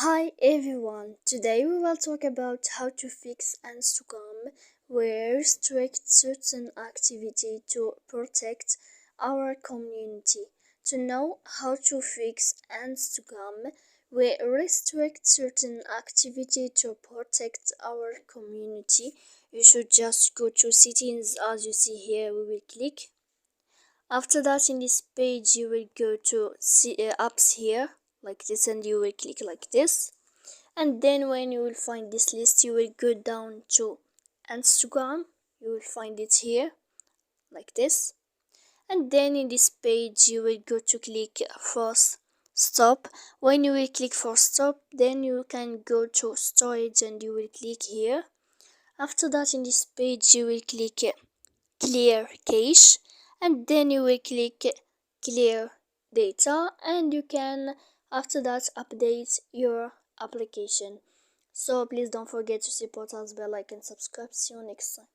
Hi everyone, today we will talk about how to fix Instagram. We restrict certain activity to protect our community. To know how to fix Instagram, we restrict certain activity to protect our community. You should just go to settings as you see here. We will click. After that, in this page, you will go to apps here like this, and you will click like this. And then when you will find this list, you will go down to Instagram. You will find it here like this. And then in this page, you will go to click force stop. When you will click for stop, then you can go to storage and you will click here. After that, in this page, you will click clear cache, and then you will click clear data, and you can after that update your application. So please don't forget to support us by like and subscribe. See you next time.